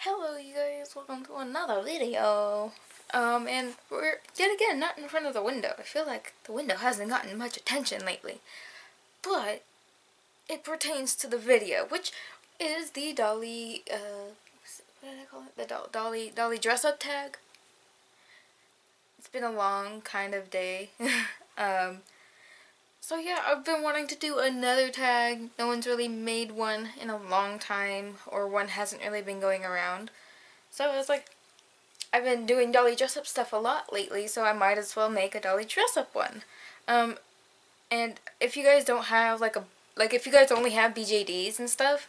Hello you guys, welcome to another video. And we're yet again not in front of the window. I feel like the window hasn't gotten much attention lately. But it pertains to the video, which is the Dolly, what did I call it? The Dolly Dress Up Tag. It's been a long kind of day. So yeah, I've been wanting to do another tag. No one's really made one in a long time, or one hasn't really been going around. So I was like, I've been doing Dolly Dress Up stuff a lot lately, so I might as well make a Dolly Dress Up one. And if you guys don't have if you guys only have BJDs and stuff,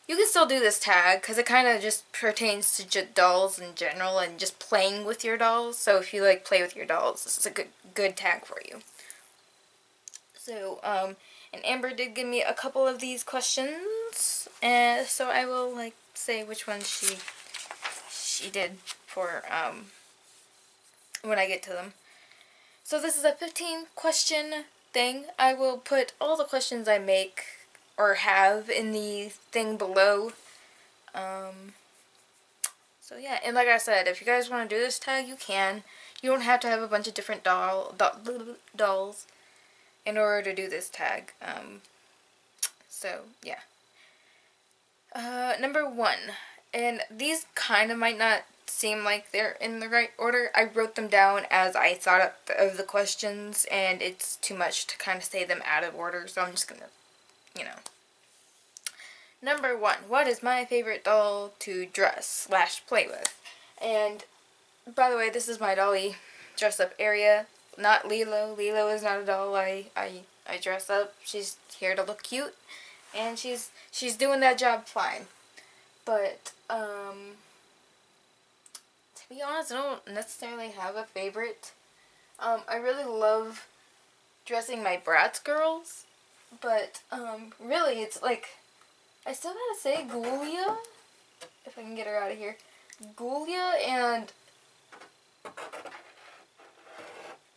you can still do this tag because it kind of just pertains to dolls in general and just playing with your dolls. So if you like play with your dolls, this is a good tag for you. So and Amber did give me a couple of these questions, and so I will like say which ones she did for when I get to them. So this is a 15 question thing. I will put all the questions I make or have in the thing below. So yeah, and like I said, if you guys want to do this tag, you can. You don't have to have a bunch of different dolls in order to do this tag. So yeah. Number 1, and these kind of might not seem like they're in the right order. I wrote them down as I thought of the questions, and it's too much to kind of say them out of order, so I'm just gonna, Number 1, what is my favorite doll to dress / play with? And by the way, this is my Dolly Dress Up area, not Lilo. Lilo is not a doll I dress up. She's here to look cute, and she's doing that job fine. But to be honest, I don't necessarily have a favorite. I really love dressing my Bratz girls, but really it's like, I still gotta say Ghoulia, if I can get her out of here. Ghoulia, and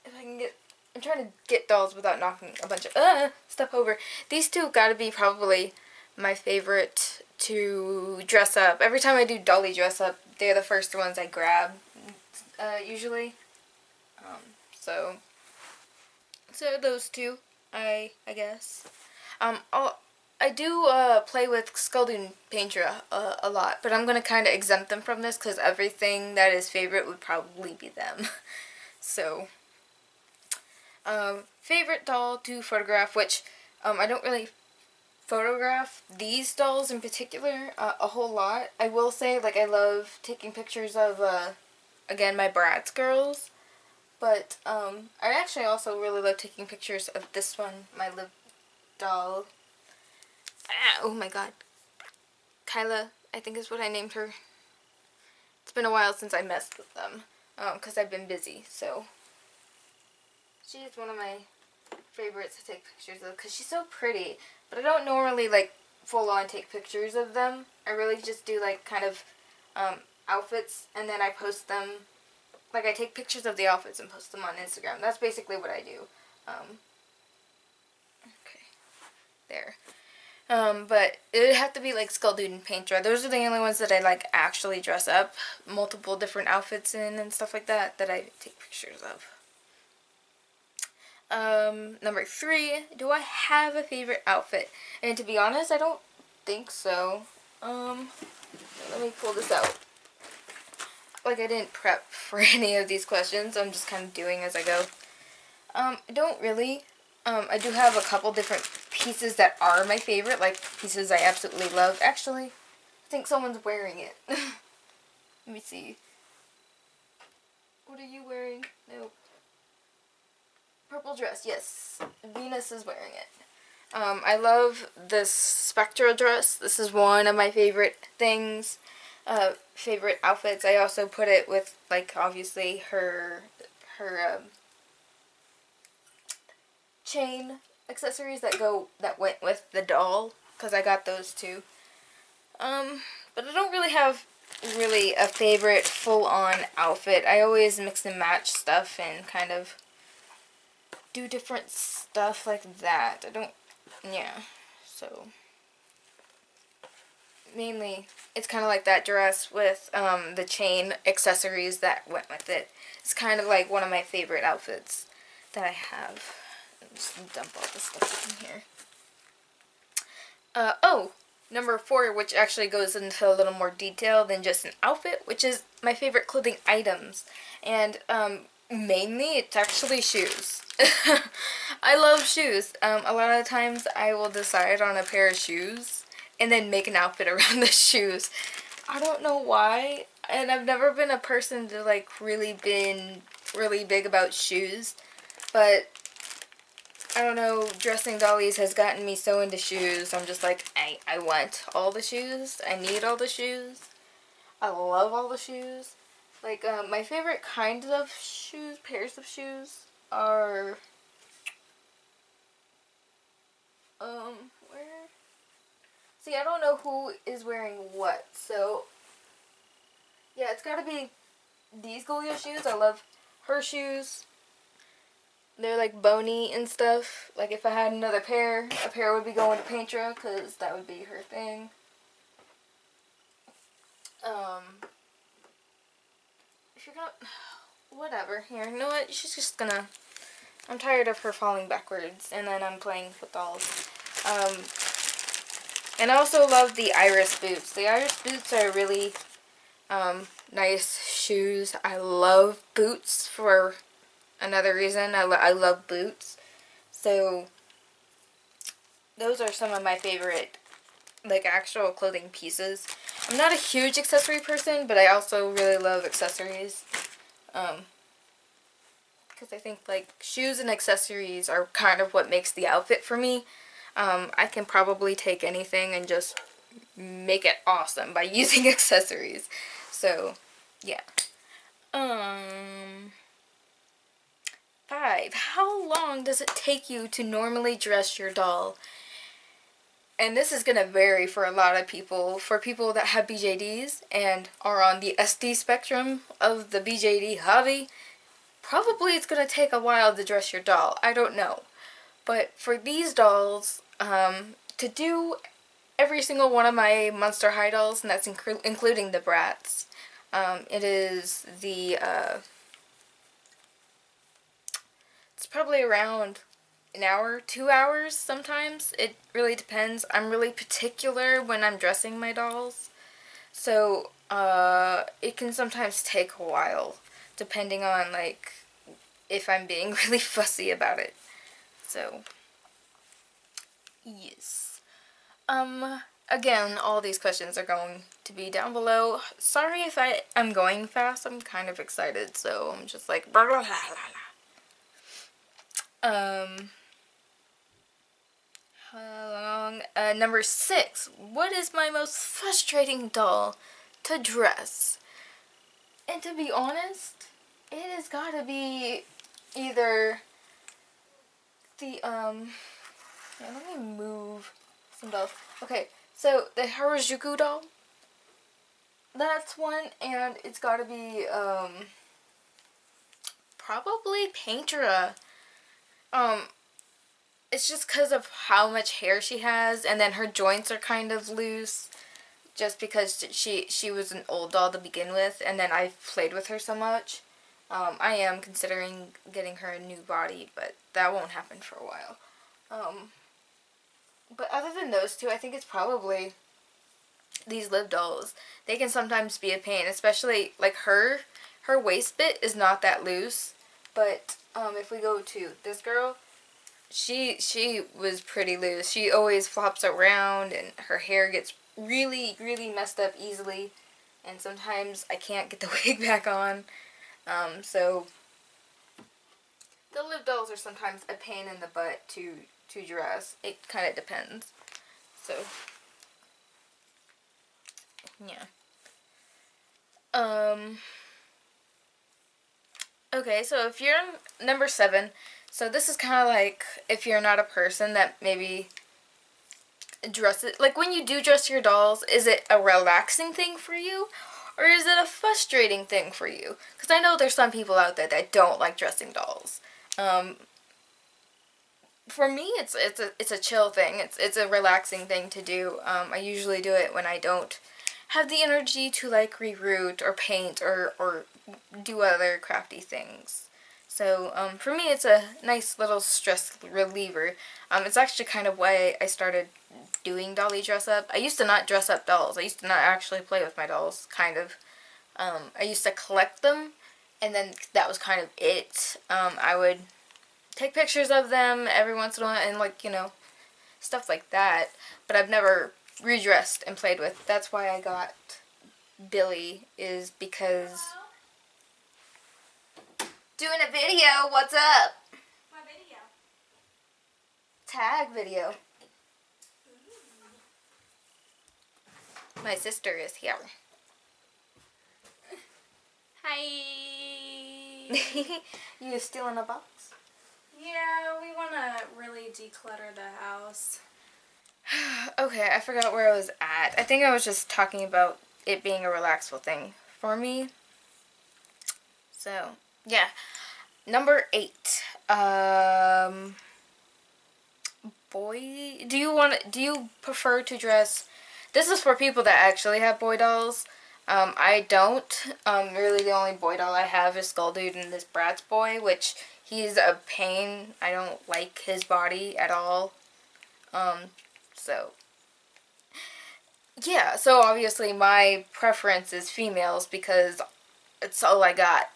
if I can get, I'm trying to get dolls without knocking a bunch of stuff over. These two gotta be probably my favorite to dress up. Every time I do Dolly Dress Up, they're the first ones I grab, usually. So those two, I guess. I do play with Skullduggan Painter a lot, but I'm gonna kind of exempt them from this because everything that is favorite would probably be them. So, favorite doll to photograph, which I don't really photograph these dolls in particular a whole lot. I will say, like, I love taking pictures of again, my Bratz girls, but I actually also really love taking pictures of this one, my Liv doll. Oh my god, Kyla, I think is what I named her. It's been a while since I messed with them because I've been busy, so she is one of my favorites to take pictures of because she's so pretty. But I don't normally like full on take pictures of them. I really just do like kind of outfits, and then I post them. Like, I take pictures of the outfits and post them on Instagram. That's basically what I do. Okay, there. But it would have to be like Skullduggan Painter. Those are the only ones that I like actually dress up multiple different outfits in and stuff like that I take pictures of. Number 3, do I have a favorite outfit? And to be honest, I don't think so. Let me pull this out. Like, I didn't prep for any of these questions. I'm just kind of doing as I go. I don't really. I do have a couple different pieces that are my favorite, like pieces I absolutely love. Actually, I think someone's wearing it. Let me see. What are you wearing? Nope. Purple dress, yes. Venus is wearing it. I love this spectral dress. This is one of my favorite things. Favorite outfits. I also put it with, like, obviously her chain accessories that went with the doll, because I got those too. But I don't really have a favorite full-on outfit. I always mix and match stuff and kind of do different stuff like that. I don't, yeah, so mainly, it's kind of like that dress with the chain accessories that went with it. It's kind of like one of my favorite outfits that I have. Just dump all this stuff in here. Oh, number 4, which actually goes into a little more detail than just an outfit, which is my favorite clothing items. And mainly it's actually shoes. I love shoes. A lot of times I will decide on a pair of shoes and then make an outfit around the shoes. I don't know why, and I've never been a person to like really big about shoes, but I don't know, dressing dollies has gotten me so into shoes. I'm just like, I want all the shoes. I need all the shoes. I love all the shoes. Like, my favorite kinds of shoes, pairs of shoes, are, where? See, I don't know who is wearing what, so, yeah, it's gotta be these Golia shoes. I love her shoes. They're like bony and stuff. Like if I had another pair, a pair would be going to Paintra because that would be her thing. If you're gonna, whatever. Here, you know what? She's just gonna. I'm tired of her falling backwards, and then I'm playing with dolls. And I also love the iris boots. The iris boots are really nice shoes. I love boots for another reason. I love boots. So those are some of my favorite like actual clothing pieces. I'm not a huge accessory person, but I also really love accessories. Because I think like shoes and accessories are kind of what makes the outfit for me. I can probably take anything and just make it awesome by using accessories. So, yeah. 5. How long does it take you to normally dress your doll? And this is going to vary for a lot of people. For people that have BJDs and are on the SD spectrum of the BJD hobby, probably it's going to take a while to dress your doll. I don't know. But for these dolls, to do every single one of my Monster High dolls, and that's including the Bratz, it is the, it's probably around an hour, 2 hours sometimes. It really depends. I'm really particular when I'm dressing my dolls. So, it can sometimes take a while, depending on, like, if I'm being really fussy about it. So, yes. Again, all these questions are going to be down below. Sorry if I'm going fast. I'm kind of excited, so I'm just like, blah, blah, blah, blah. How long? Number 6. What is my most frustrating doll to dress? And to be honest, it has got to be either the, yeah, let me move some dolls. Okay, so the Harajuku doll, that's one, and it's got to be, probably Paintra. It's just because of how much hair she has, and then her joints are kind of loose, just because she was an old doll to begin with, and then I've played with her so much. I am considering getting her a new body, but that won't happen for a while. But other than those two, I think it's probably these Liv dolls. They can sometimes be a pain, especially like her waist bit is not that loose, but if we go to this girl, she was pretty loose. She always flops around and her hair gets really, really messed up easily, and sometimes I can't get the wig back on. So the Liv dolls are sometimes a pain in the butt to dress. It kind of depends. So yeah. Okay, so if you're number 7, so this is kind of like if you're not a person that maybe dresses, like when you do dress your dolls, is it a relaxing thing for you? Or is it a frustrating thing for you? Because I know there's some people out there that don't like dressing dolls. for me, it's a chill thing. It's a relaxing thing to do. I usually do it when I don't have the energy to like reroute or paint or do other crafty things. So for me, it's a nice little stress reliever. It's actually kind of why I started doing Dolly Dress Up. I used to not dress up dolls. I used to not actually play with my dolls, kind of. I used to collect them, and then that was kind of it. I would take pictures of them every once in a while and, like, you know, stuff like that. But I've never redressed and played with. That's why I got Billy, is because... Doing a video, what's up? What video? Tag video. My sister is here. Hi. You stealing a box? Yeah, we want to really declutter the house. Okay, I forgot where I was at. I think I was just talking about it being a relaxful thing for me. So, yeah. Number 8. Boy, do you prefer to dress... This is for people that actually have boy dolls. I don't. Really the only boy doll I have is Skull Dude and this Bratz boy, which he's a pain. I don't like his body at all. So yeah, so obviously my preference is females because it's all I got.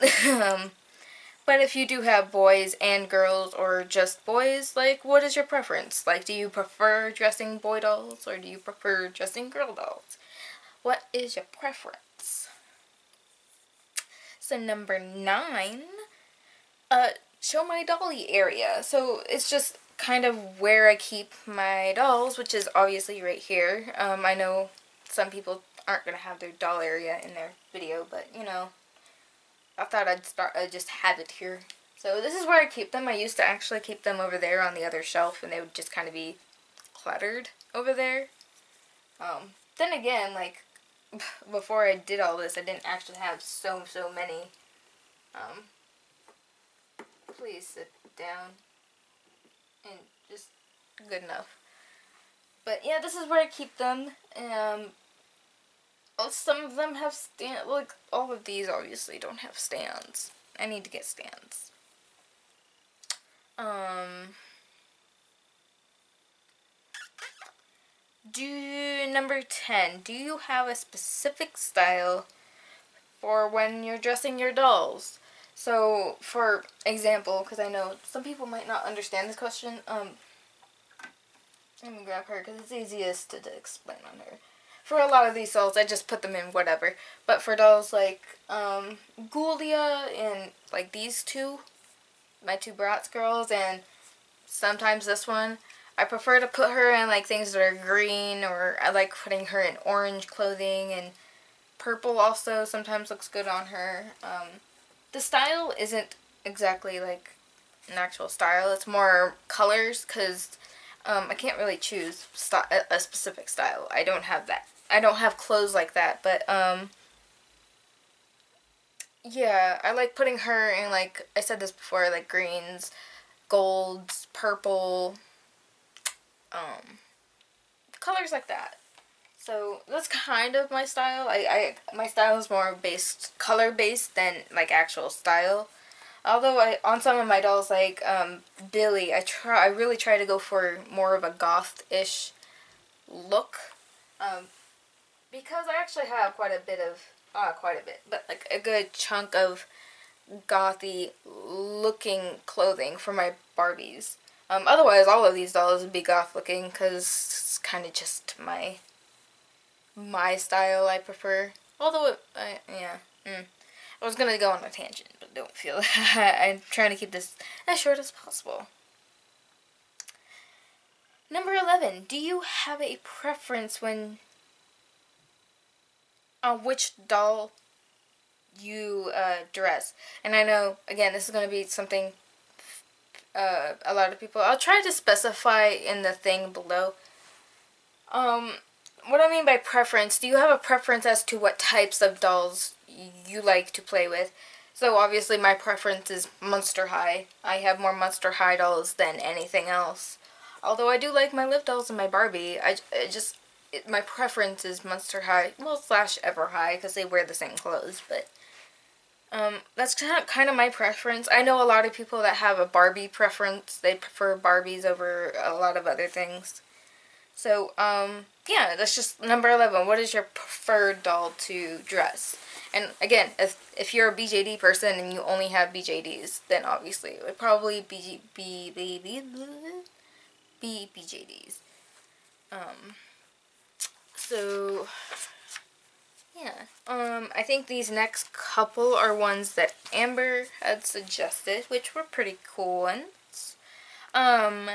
But if you do have boys and girls or just boys, like, what is your preference? Like, do you prefer dressing boy dolls or do you prefer dressing girl dolls? What is your preference? So number 9, show my dolly area. So it's just kind of where I keep my dolls, which is obviously right here. I know some people aren't going to have their doll area in their video, but, you know, I thought I'd just have it here. So this is where I keep them. I used to actually keep them over there on the other shelf, and they would just kind of be cluttered over there. Then again, like, before I did all this, I didn't actually have so many. Please sit down and just good enough. But yeah, this is where I keep them. Some of them have stand. Like, all of these obviously don't have stands. I need to get stands. Number 10. Do you have a specific style for when you're dressing your dolls? So, for example, because I know some people might not understand this question, let me grab her because it's easiest to explain on her. For a lot of these dolls, I just put them in whatever. But for dolls like Ghoulia and like these two, my two Bratz girls, and sometimes this one, I prefer to put her in like things that are green, or I like putting her in orange clothing, and purple also sometimes looks good on her. The style isn't exactly like an actual style. It's more colors because I can't really choose a specific style. I don't have that. I don't have clothes like that, but yeah, I like putting her in, like I said this before, like greens, golds, purple, colors like that. So that's kind of my style. My style is more color based than like actual style. Although on some of my dolls, like Billy, I really try to go for more of a goth-ish look, because I actually have quite a bit, but like a good chunk of gothy looking clothing for my Barbies. Otherwise, all of these dolls would be goth looking because it's kind of just my style. I prefer. Although yeah. I was gonna go on a tangent, but don't feel I'm trying to keep this as short as possible. Number 11. Do you have a preference on which doll you dress? And I know, again, this is gonna be something a lot of people. I'll try to specify in the thing below. What I mean by preference, do you have a preference as to what types of dolls you like to play with? So obviously my preference is Monster High. I have more Monster High dolls than anything else. Although I do like my Liv dolls and my Barbie, my preference is Monster High, well, slash Ever High, because they wear the same clothes, but that's kind of my preference. I know a lot of people that have a Barbie preference. They prefer Barbies over a lot of other things. So, yeah, that's just number 11. What is your preferred doll to dress? And again, if you're a BJD person and you only have BJDs, then obviously it would probably be BJDs. So yeah. I think these next couple are ones that Amber had suggested, which were pretty cool ones. Um,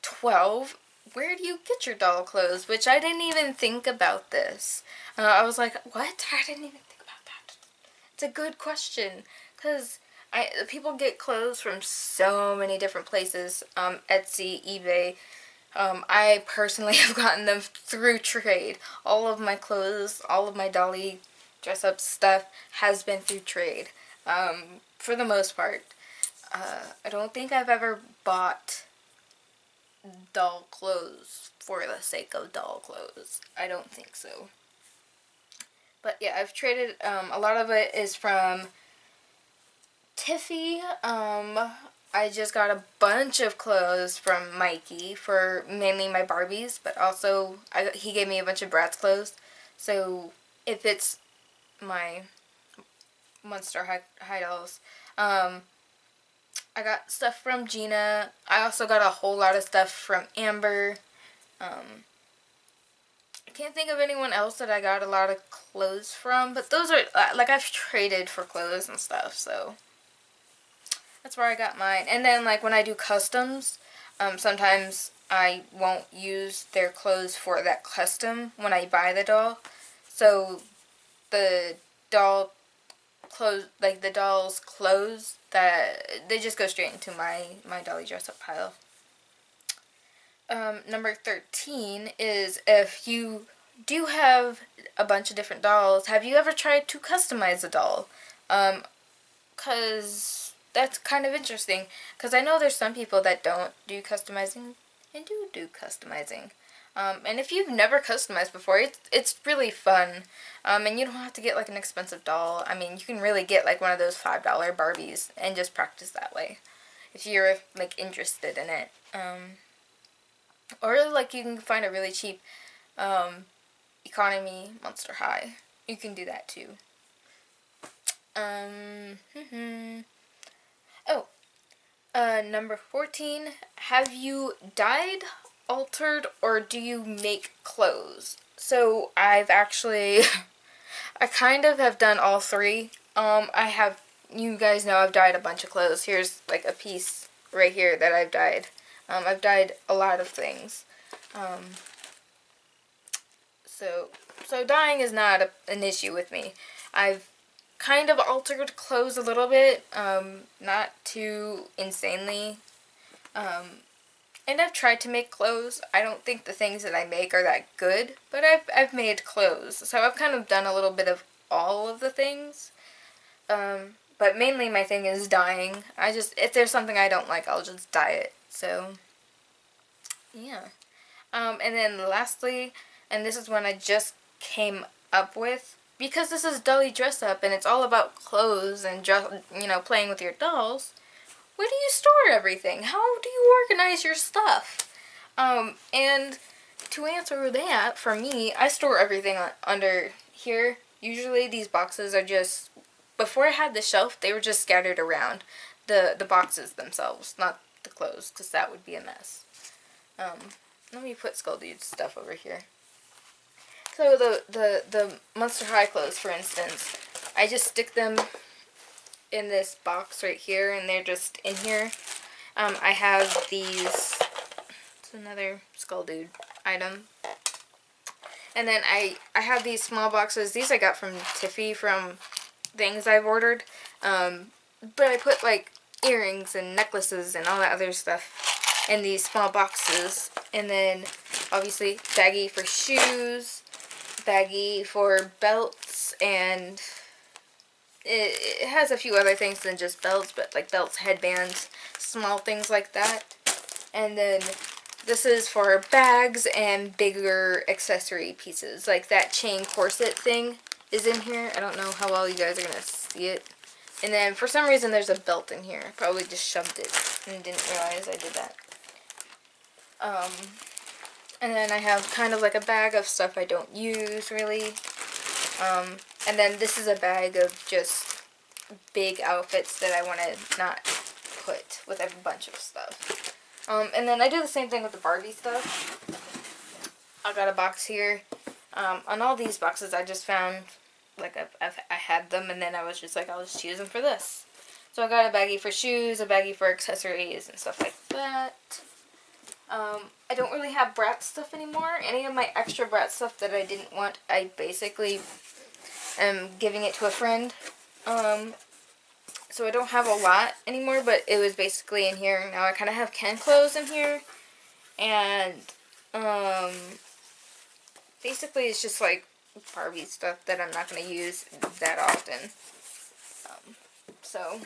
12. Where do you get your doll clothes? Which I didn't even think about this. I was like, what? I didn't even think about that. It's a good question. Because people get clothes from so many different places. Etsy, eBay. I personally have gotten them through trade. All of my clothes, all of my Dolly Dress Up stuff has been through trade. For the most part. I don't think I've ever bought doll clothes for the sake of doll clothes. I don't think so. But yeah, I've traded, a lot of it is from Tiffy. I just got a bunch of clothes from Mikey for mainly my Barbies, but also he gave me a bunch of Bratz clothes. So if it's my Monster High dolls, I got stuff from Gina. I also got a whole lot of stuff from Amber. I can't think of anyone else that I got a lot of clothes from, but those are, like, I've traded for clothes and stuff, so that's where I got mine. And then, like, when I do customs, sometimes I won't use their clothes for that custom when I buy the doll. So the doll clothes, like the doll's clothes, that they just go straight into my Dolly Dress Up pile. Number 13 is, if you do have a bunch of different dolls, have you ever tried to customize a doll? Cause that's kind of interesting. Cause I know there's some people that don't do customizing and do customizing. And if you've never customized before, it's really fun. And you don't have to get like an expensive doll. I mean, you can really get like one of those $5 Barbies and just practice that way, if you're like interested in it. Or like you can find a really cheap economy Monster High. You can do that too. Oh, number 14. Have you dyed, altered, or do you make clothes? So I've actually, I kind of have done all three. You guys know I've dyed a bunch of clothes. Here's like a piece right here that I've dyed. I've dyed a lot of things. So dyeing is not an issue with me. I've kind of altered clothes a little bit, not too insanely. And I've tried to make clothes. I don't think the things that I make are that good, but I've made clothes. So I've kind of done a little bit of all of the things. But mainly my thing is dyeing. If there's something I don't like, I'll just dye it. So, yeah. And then lastly, and this is one I just came up with, because this is Dolly Dress Up and it's all about clothes and playing with your dolls. Where do you store everything? How do you organize your stuff? And to answer that, for me, I store everything under here. Usually these boxes are just, before I had the shelf, they were just scattered around. The boxes themselves, not the clothes, because that would be a mess. Let me put Skull Dude's stuff over here. So the Monster High clothes, for instance, I just stick them in this box right here, and they're just in here. I have these, it's another Skull Dude item. And then I have these small boxes. These I got from Tiffy from things I've ordered. But I put like earrings and necklaces and all that other stuff in these small boxes. And then obviously baggie for shoes, baggie for belts and it has a few other things than just belts, but like belts, headbands, small things like that. And then this is for bags and bigger accessory pieces. Like that chain corset thing is in here. I don't know how well you guys are going to see it. And then for some reason there's a belt in here. Probably just shoved it and didn't realize I did that. And then I have kind of like a bag of stuff I don't use really. And then this is a bag of just big outfits that I want to not put with a bunch of stuff. And then I do the same thing with the Barbie stuff. I got a box here. On all these boxes I just found, like I had them and then I was just like, I'll just use them for this. So I got a baggie for shoes, a baggie for accessories and stuff like that. I don't really have Bratz stuff anymore. Any of my extra Bratz stuff that I didn't want, I basically am giving it to a friend. So I don't have a lot anymore, but it was basically in here. Now I kind of have Ken clothes in here. And, basically it's just like Barbie stuff that I'm not going to use that often. So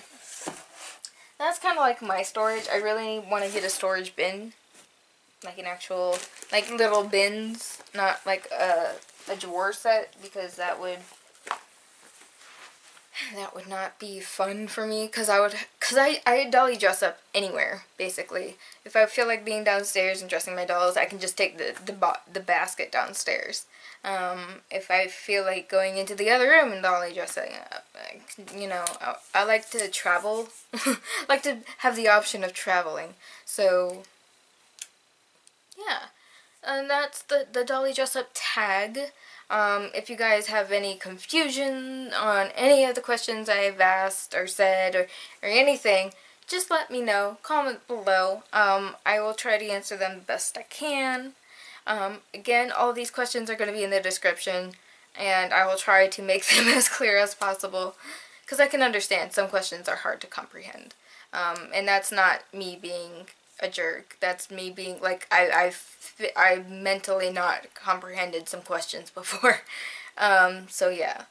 that's kind of like my storage. I really want to get a storage bin. Like an actual, like little bins, not like a drawer set, because that would not be fun for me, because I dolly dress up anywhere, basically. If I feel like being downstairs and dressing my dolls, I can just take the basket downstairs. If I feel like going into the other room and dolly dressing up, you know, I like to travel, like to have the option of traveling, so yeah, and that's the Dolly Dress Up tag. If you guys have any confusion on any of the questions I've asked or said or anything, just let me know. Comment below. I will try to answer them the best I can. Again, all these questions are going to be in the description, and I will try to make them as clear as possible, because I can understand some questions are hard to comprehend. And that's not me being a jerk. That's me being like, I mentally not comprehended some questions before. So yeah,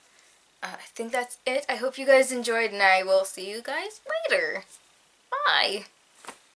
I think that's it. I hope you guys enjoyed, and I will see you guys later. Bye.